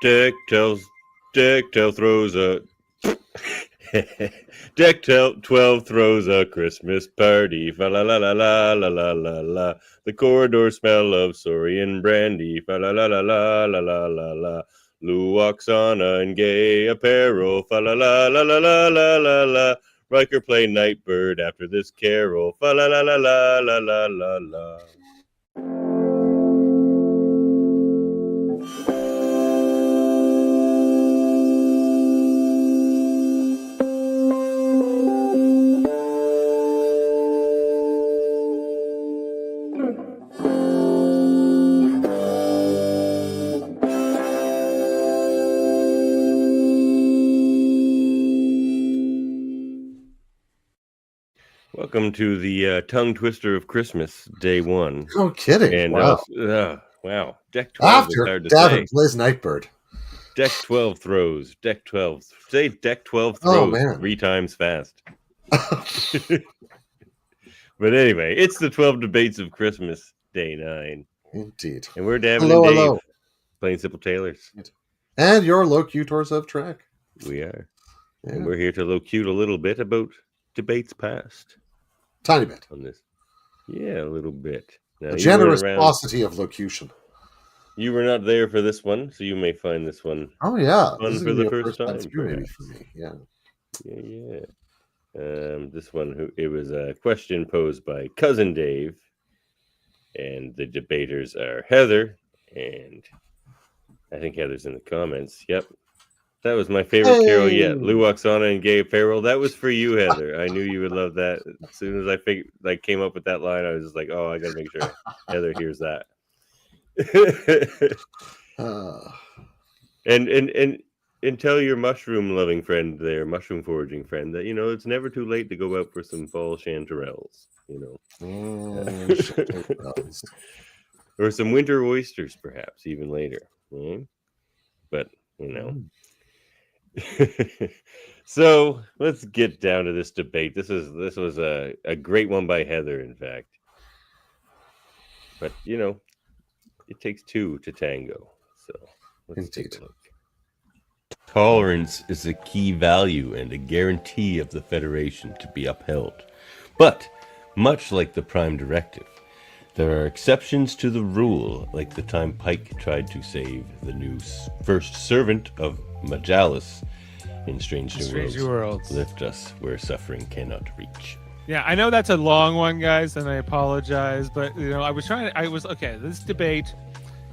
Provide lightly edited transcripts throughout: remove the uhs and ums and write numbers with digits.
Decktail throws a Decktail 12 throws a Christmas party. Fa la la la la la la la la. The corridor smell of Saurian brandy. Fa la la la la la la la la. Lou walks on in gay apparel. Fa la la la la la la la la. Riker play Nightbird after this carol. Fa la la la la la la la la. Welcome to the tongue twister of Christmas, day one. No kidding. And wow. Wow. Deck 12 is hard to say. Plays Nightbird. Deck 12 throws. Deck 12. Say Deck 12 throws 3 times fast. But anyway, it's the 12 debates of Christmas, day 9. Indeed. And we're Davin and Dave, hello. Playing Simple Tailors. And your locutors of track. We are. Yeah. And we're here to locute a little bit about debates past. Tiny bit. On this. Yeah, a little bit. Now, a generous paucity of locution. You were not there for this one, so you may find this one fun for the first time. Maybe for me. Yeah. This one, it was a question posed by Cousin Dave, and the debaters are Heather, and I think Heather's in the comments. Yep. That was my favorite carol yet. Lou Oksana and Gay Apparel. That was for you, Heather. I knew you would love that. As soon as I came up with that line, I was just like, oh, I gotta make sure Heather hears that. And tell your mushroom loving friend there, mushroom foraging friend, that it's never too late to go out for some fall chanterelles, or some winter oysters, perhaps even later. But So let's get down to this debate. This was a great one by Heather, in fact. But it takes two to tango. So let's take a look. Tolerance is a key value and a guarantee of the Federation to be upheld. But much like the Prime Directive, there are exceptions to the rule, like the time Pike tried to save the new first servant of Majalis in Strange New Worlds. Lift us where suffering cannot reach. Yeah, I know that's a long one, guys, and I apologize, but this debate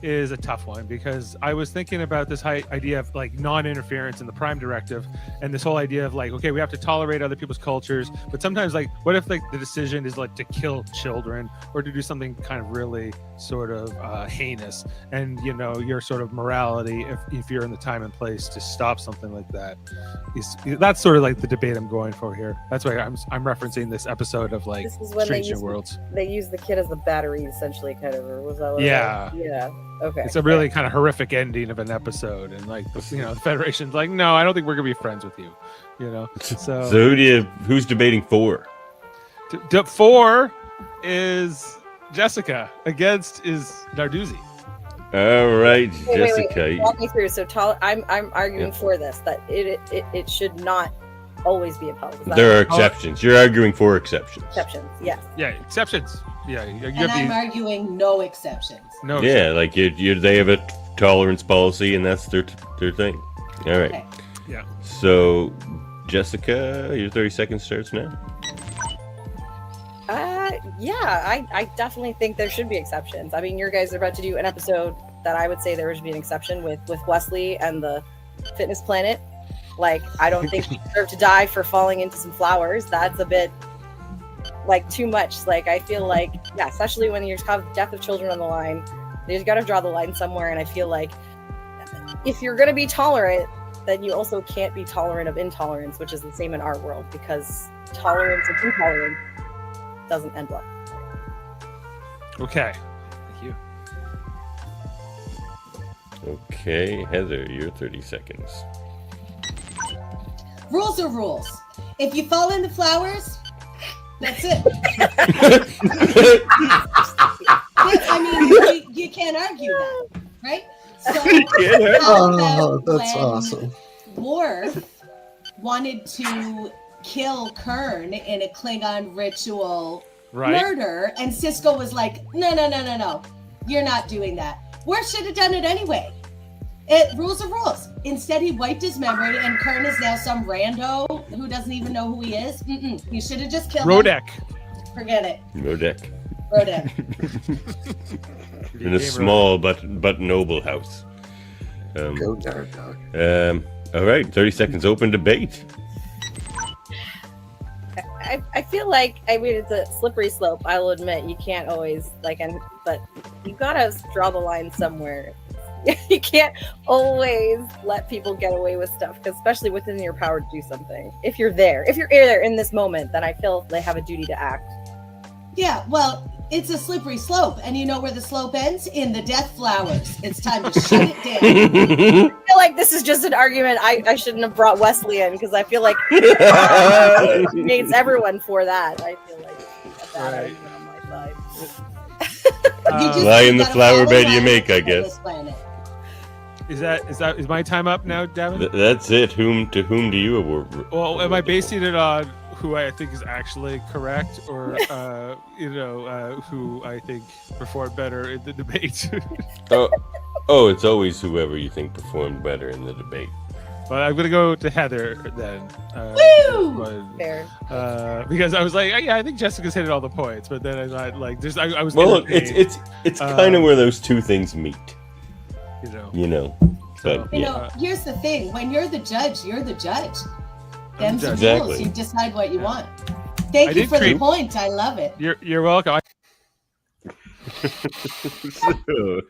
is a tough one because I was thinking about this idea of like non-interference in the Prime Directive and this whole idea of like, okay, we have to tolerate other people's cultures, but sometimes like, what if like the decision is like to kill children or to do something kind of really sort of heinous, and your sort of morality, if you're in the time and place to stop something like that, that's sort of like the debate I'm going for here. That's why I'm referencing this episode of like Strange New Worlds. They use the kid as the battery, essentially, kind of, or was that what Yeah. Okay. It's a really kind of horrific ending of an episode, and like the Federation's like, no, I don't think we're gonna be friends with you. So who's debating for? 4 is Jessica, against is Narduzzi. All right, Jessica. Wait. Walk me through. So I'm arguing for this, that it should not always be upheld. There are exceptions. You're arguing for exceptions. Exceptions, yes. Yeah, exceptions. Yeah, and I'm arguing no exceptions. No. Yeah, like they have a tolerance policy, and that's their thing. All right. Okay. Yeah. So, Jessica, your 30 seconds starts now. I definitely think there should be exceptions. I mean, you guys are about to do an episode that I would say there should be an exception with Wesley and the Fitness Planet. Like, I don't think you deserve to die for falling into some flowers. That's a bit like too much. Like, I feel like, yeah, especially when you have death of children on the line, you got to draw the line somewhere. And I feel like if you're going to be tolerant, then you also can't be tolerant of intolerance, which is the same in our world, because tolerance of intolerance doesn't end well. Okay. Thank you. Okay, Heather, your 30 seconds. Rules are rules. If you fall in the flowers, that's it. I mean, you can't argue that, right? So Yeah. how Oh, about that's when awesome. Worf wanted to kill Kern in a Klingon ritual Right. murder, and Cisco was like, no, you're not doing that. Worf should have done it anyway. Rules are rules. Instead, he wiped his memory, and Kern is now some rando who doesn't even know who he is. You should have just killed him. Rodek. Forget it. Rodek. Rodek. In a small but noble house. Go there, dog. All right, 30 seconds open debate. I feel like, I mean, it's a slippery slope. I'll admit you can't always but you gotta draw the line somewhere. You can't always let people get away with stuff, because especially within your power to do something. If you're there in this moment, then I feel they have a duty to act. Yeah, well, it's a slippery slope, and you know where the slope ends? In the death flowers. It's time to shut it down. I feel like this is just an argument I shouldn't have brought Wesley in, because I feel like hates everyone for that. I feel like a bad argument on my side. Lie in the flower bed you make, I guess. Is my time up now, Devin? That's it. To whom do you award? Well, am I basing it on who I think is actually correct, or who I think performed better in the debate? Oh, it's always whoever you think performed better in the debate. But I'm gonna go to Heather then. Woo! Fair. Because I was like, yeah, I think Jessica's hit all the points, but then I thought, like, I was Well, entertained, it's kind of where those two things meet. you know. But Here's the thing: when you're the judge, you're the judge. I'm Them's the the rules. judge. You decide what you want. Thank I you did for the create- point. I love it. You're welcome. So,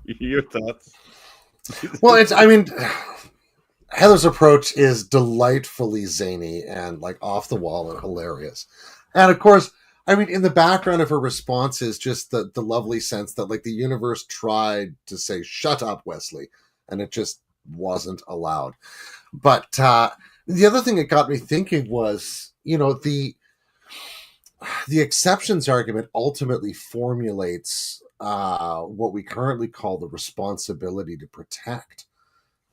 your thoughts? Well, Heather's approach is delightfully zany and like off the wall and hilarious. And of course, I mean, in the background of her response is just the lovely sense that like the universe tried to say, shut up, Wesley. And it just wasn't allowed. But the other thing that got me thinking was, the exceptions argument ultimately formulates what we currently call the responsibility to protect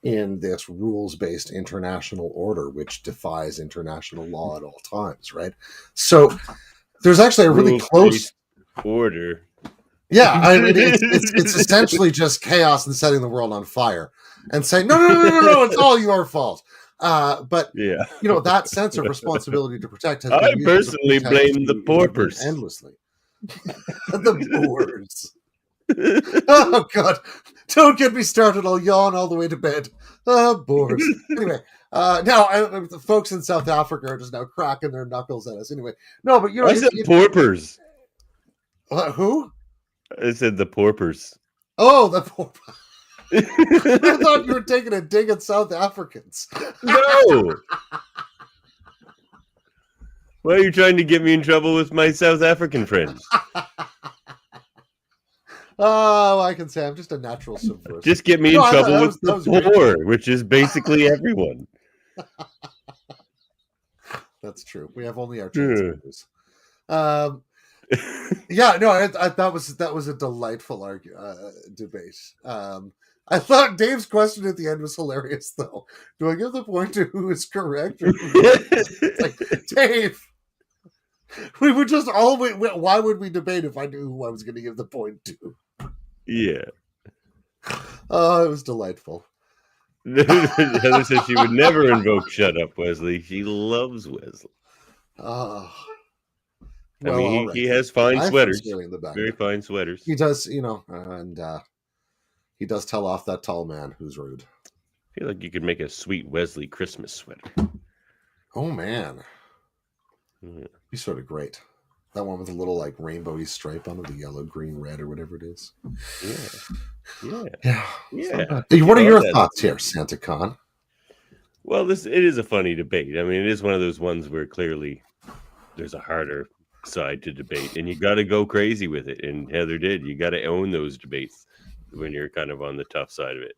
in this rules-based international order, which defies international law at all times, right? So there's actually a really close order. Yeah, I mean, it's essentially just chaos and setting the world on fire and saying, no, it's all your fault. But yeah, that sense of responsibility to protect has I been personally blame the porpers endlessly. The boors. Oh God! Don't get me started. I'll yawn all the way to bed. Boors. Anyway, now the folks in South Africa are just now cracking their knuckles at us. Anyway, no, but I said porpers. Who? I said the porpers. Oh, the porpers. I thought you were taking a dig at South Africans. No. Why are you trying to get me in trouble with my South African friends? Oh, I can say I'm just a natural subversive. Just get me in trouble with the poor, which is basically everyone. That's true. We have only our transmitters. Yeah, no, that was a delightful debate. I thought Dave's question at the end was hilarious, though. Do I give the point to who is correct? Or like, Dave, we would just always. Why would we debate if I knew who I was going to give the point to? Yeah. Oh, it was delightful. Heather says she would never invoke "Shut up, Wesley." She loves Wesley. Oh. Well, I mean, he has fine sweaters. Very fine sweaters. He does, and he does tell off that tall man who's rude. I feel like you could make a sweet Wesley Christmas sweater. Oh, man. Yeah. Be sort of great. That one with a little, like, rainbowy stripe on it, the yellow, green, red, or whatever it is. Yeah. What are your thoughts here, Santa Con? Well, it is a funny debate. I mean, it is one of those ones where clearly there's a harder side to debate, and you got to go crazy with it. And Heather did. You got to own those debates when you're kind of on the tough side of it.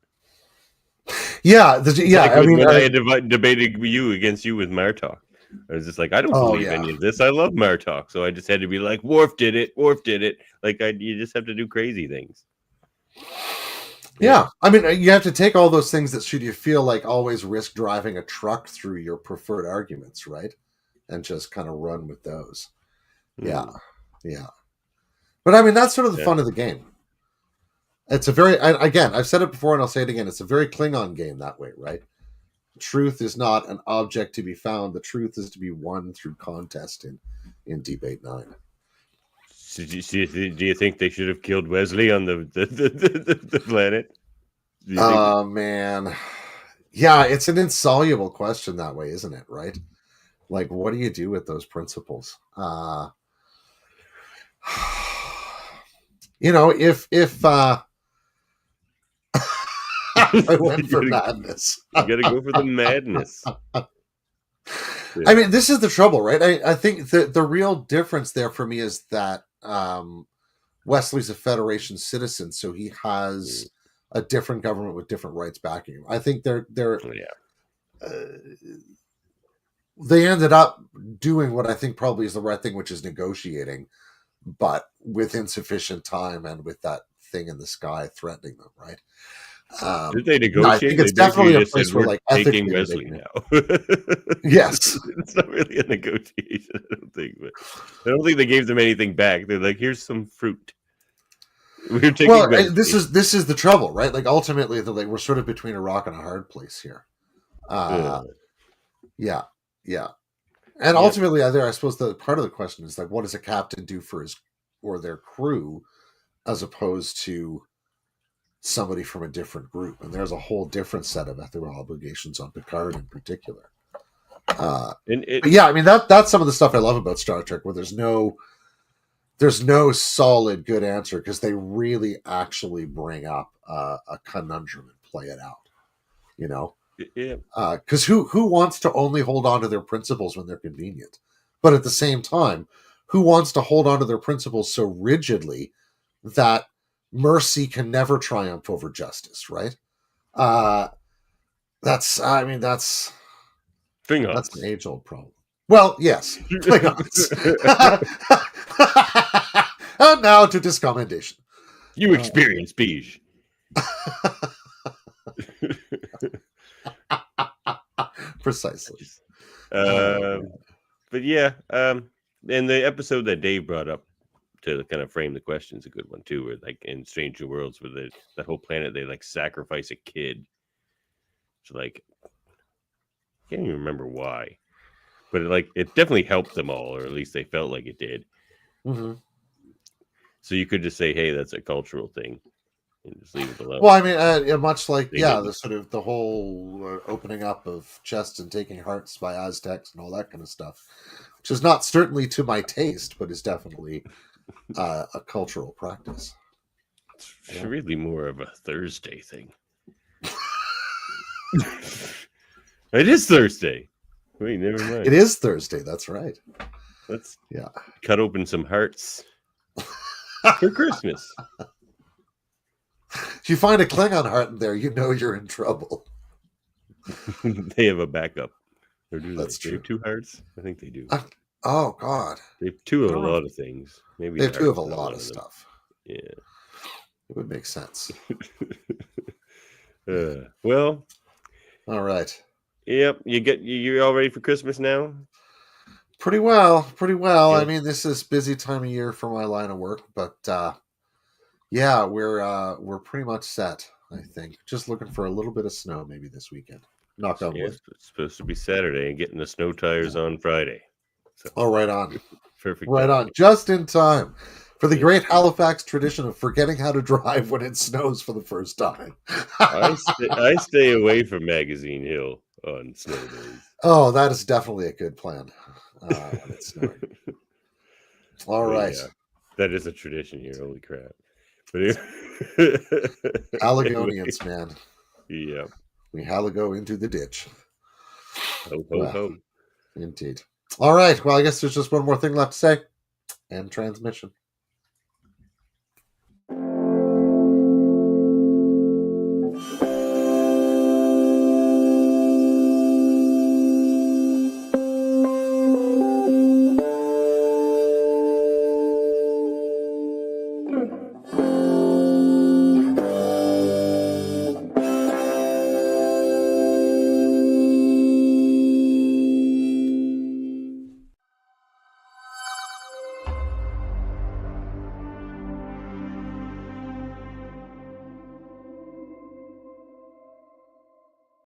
Yeah, Like I mean, I had debated you against you with Martok. I was just like, I don't believe any of this. I love Martok, so I just had to be like, Worf did it. Like, you just have to do crazy things. Yeah. I mean, you have to take all those things that should you feel like always risk driving a truck through your preferred arguments, right? And just kind of run with those. Yeah. Hmm. Yeah. But I mean, that's sort of the Yeah. fun of the game. It's a very, again, I've said it before and I'll say it again. It's a very Klingon game that way, right? Truth is not an object to be found. The truth is to be won through contest in Debate 9. So do you think they should have killed Wesley on the planet? Do you think Oh, man. Yeah, it's an insoluble question that way, isn't it? Right? Like, what do you do with those principles? If I went for madness. you got to go for the madness? I mean, this is the trouble, right? I think the real difference there for me is that Wesley's a Federation citizen, so he has a different government with different rights backing him. I think they ended up doing what I think probably is the right thing, which is negotiating, but with insufficient time and with that thing in the sky threatening them, right? Did they negotiate? I think it's definitely a just place said, where, "We're like, taking ethically Wesley they can- now." Yes. It's not really a negotiation, I don't think. But I don't think they gave them anything back. They're like, "Here's some fruit." We're taking Wesley. this is the trouble, right? Like, ultimately, we're sort of between a rock and a hard place here. Yeah. And ultimately, I suppose the part of the question is like, what does a captain do for his or their crew, as opposed to somebody from a different group? And there's a whole different set of ethical obligations on Picard in particular. But yeah, I mean that's some of the stuff I love about Star Trek, where there's no solid good answer, because they really actually bring up a conundrum and play it out. You know. Yeah. Because who wants to only hold on to their principles when they're convenient? But at the same time, who wants to hold on to their principles so rigidly that mercy can never triumph over justice, right? That's Klingons. an age-old problem. Well, yes. Klingons. And now to discommendation. You experience Beige. Precisely. But yeah, and the episode that Dave brought up to kind of frame the question is a good one too. Where like in Strange New Worlds, where the whole planet they like sacrifice a kid. So like, I can't even remember why, but it definitely helped them all, or at least they felt like it did. Mm-hmm. So you could just say, "Hey, that's a cultural thing," and just leave it alone. Well, I mean, much like They didn't. the sort of the whole opening up of chests and taking hearts by Aztecs and all that kind of stuff, which is not certainly to my taste, but is definitely a cultural practice. It's really more of a Thursday thing. It is Thursday. Wait, never mind. It is Thursday. That's right. Let's cut open some hearts for Christmas. If you find a Klingon heart in there, you know you're in trouble. They have a backup. Or do That's they? true. They have 2 hearts? I think they do. Oh, God. They have 2 of I a don't know. lot of things. Maybe They have two of a heart's not lot one of them. stuff. Yeah. It would make sense. Well, All right. yep. You all ready for Christmas now? Pretty well. Yeah. I mean, this is busy time of year for my line of work, but yeah, we're pretty much set, I think. Just looking for a little bit of snow maybe this weekend. Knock on Yeah, wood. it's supposed to be Saturday and getting the snow tires on Friday. So Oh, right on. perfect. Right timing. on. Just in time for the great Halifax tradition of forgetting how to drive when it snows for the first time. I stay away from Magazine Hill on snow days. Oh, that is definitely a good plan when it's snowing. All But right. yeah, that is a tradition here. Holy crap! But Haligonians, man. Yeah. We haligo into the ditch. Ho ho ho. Indeed. All right. Well, I guess there's just one more thing left to say. And transmission.